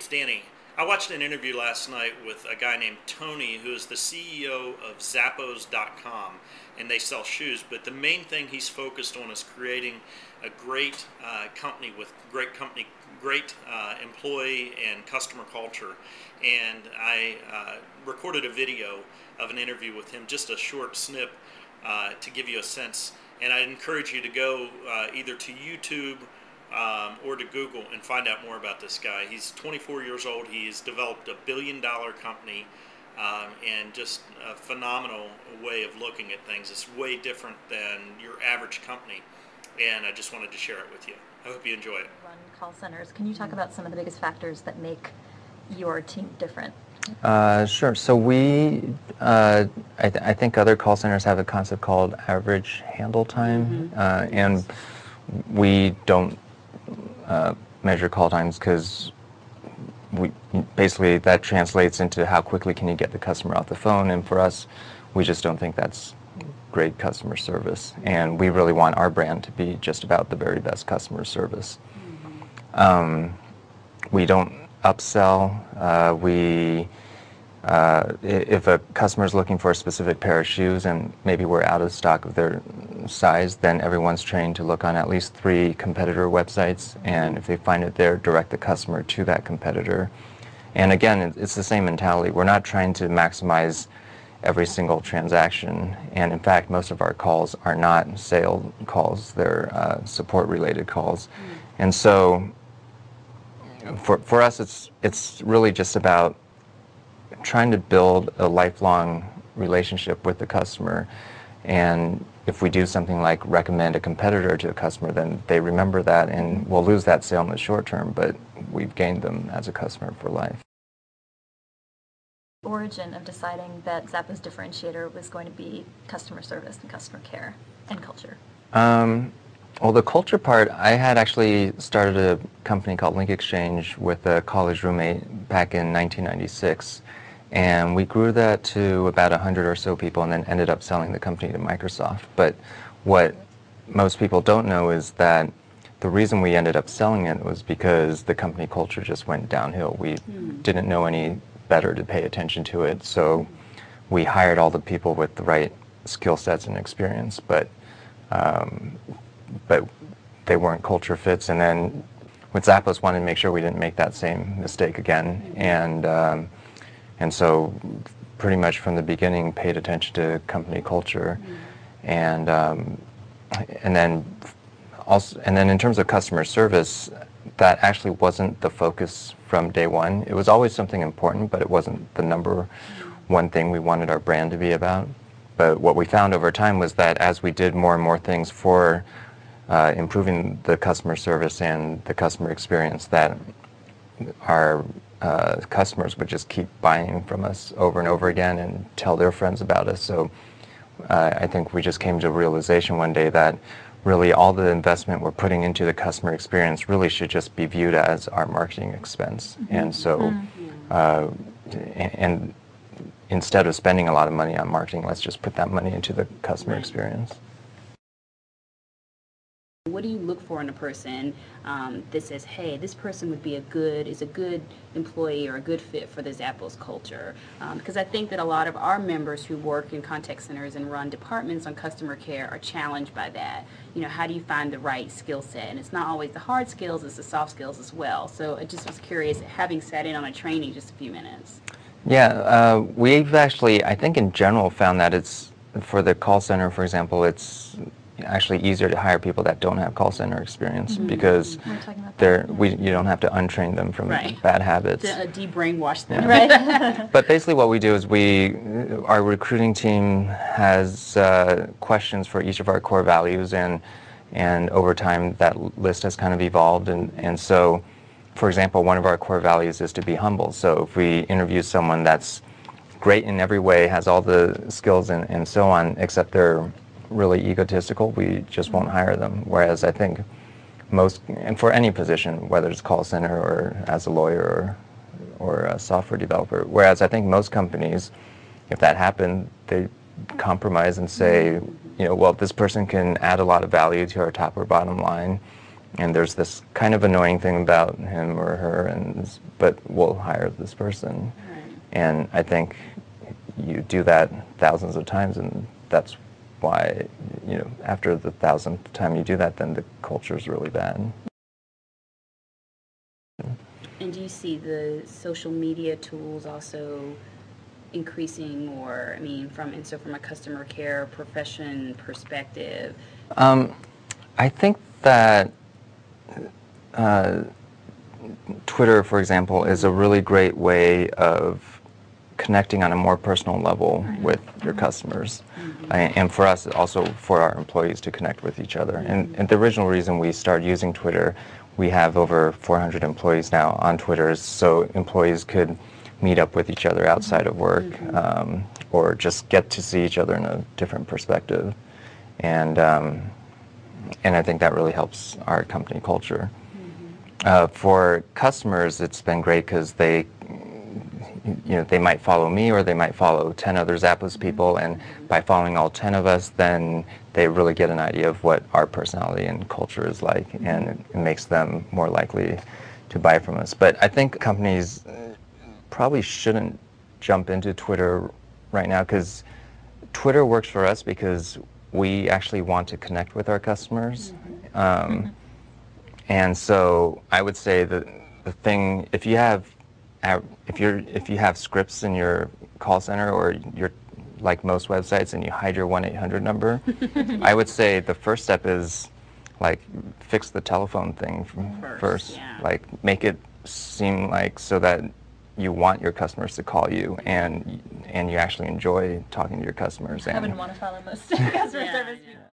Danny. I watched an interview last night with a guy named Tony, who is the CEO of Zappos.com, and they sell shoes. But the main thing he's focused on is creating a great company with great employee and customer culture. And I recorded a video of an interview with him, just a short snip to give you a sense. And I encourage you to go either to YouTube or to Google and find out more about this guy. He's 24 years old. He's developed a billion-dollar company and just a phenomenal way of looking at things. It's way different than your average company, and I just wanted to share it with you. I hope you enjoy it. Run call centers. Can you talk about some of the biggest factors that make your team different? Sure. So I think other call centers have a concept called average handle time, and we don't measure call times because basically that translates into how quickly can you get the customer off the phone, and for us, we just don't think that's great customer service, and we really want our brand to be just about the very best customer service. We don't upsell. If a customer is looking for a specific pair of shoes and maybe we're out of stock of their size, then everyone's trained to look on at least 3 competitor websites, and if they find it there, direct the customer to that competitor. And again, it's the same mentality. We're not trying to maximize every single transaction, and in fact, most of our calls are not sale calls. They're support-related calls. And so for us, it's really just about trying to build a lifelong relationship with the customer, and if we do something like recommend a competitor to a customer, then they remember that, and we'll lose that sale in the short term, but we've gained them as a customer for life. The origin of deciding that Zappos' differentiator was going to be customer service and customer care and culture? Well, the culture part, I had actually started a company called Link Exchange with a college roommate back in 1996. And we grew that to about 100 or so people and then ended up selling the company to Microsoft. But what most people don't know is that the reason we ended up selling it was because the company culture just went downhill. We didn't know any better to pay attention to it. So we hired all the people with the right skill sets and experience, but they weren't culture fits. And then with Zappos, wanted to make sure we didn't make that same mistake again. And so pretty much from the beginning paid attention to company culture. And then in terms of customer service, that actually wasn't the focus from day one. It was always something important, but it wasn't the number one thing we wanted our brand to be about. But what we found over time was that as we did more and more things for improving the customer service and the customer experience, that our customers would just keep buying from us over and over again and tell their friends about us. So I think we just came to a realization one day that really all the investment we're putting into the customer experience really should just be viewed as our marketing expense. And so and instead of spending a lot of money on marketing, let's just put that money into the customer experience. What do you look for in a person that says, hey, this person would be a good employee or a good fit for the Zappos culture? Because I think that a lot of our members who work in contact centers and run departments on customer care are challenged by that. You know, how do you find the right skill set? And it's not always the hard skills, it's the soft skills as well. So I just was curious, having sat in on a training just a few minutes. Yeah, we've actually, I think in general, found that it's, for the call center, for example, it's actually easier to hire people that don't have call center experience because you don't have to untrain them from bad habits. De-brainwash them. Right. But basically what we do is our recruiting team has questions for each of our core values, and over time that list has kind of evolved, and so, for example, one of our core values is to be humble. So if we interview someone that's great in every way, has all the skills and so on, except they're really egotistical, we just won't hire them. Whereas I think most, and for any position, whether it's call center or as a lawyer or a software developer, whereas I think most companies, if that happened, they compromise and say, you know, well, this person can add a lot of value to our top or bottom line, and there's this kind of annoying thing about him or her, but we'll hire this person. Right. And I think you do that thousands of times, and that's why, after the 1,000th time you do that, then the culture is really bad. And do you see the social media tools also increasing, or from a customer care profession perspective? I think that Twitter, for example, is a really great way of connecting on a more personal level with your customers, and for us, also for our employees to connect with each other. And the original reason we started using Twitter, we have over 400 employees now on Twitter, so employees could meet up with each other outside of work, or just get to see each other in a different perspective. And I think that really helps our company culture. For customers, it's been great because they might follow me, or they might follow 10 other Zappos people, and by following all 10 of us, then they really get an idea of what our personality and culture is like, and it makes them more likely to buy from us. But I think companies probably shouldn't jump into Twitter right now, because Twitter works for us because we actually want to connect with our customers. And so I would say that the thing, if you have scripts in your call center, or you're like most websites and you hide your 1-800 number, I would say the first step is like fix the telephone thing first. Yeah. Like make it seem like so that you want your customers to call you, and you actually enjoy talking to your customers. I wouldn't want to follow most customer service people.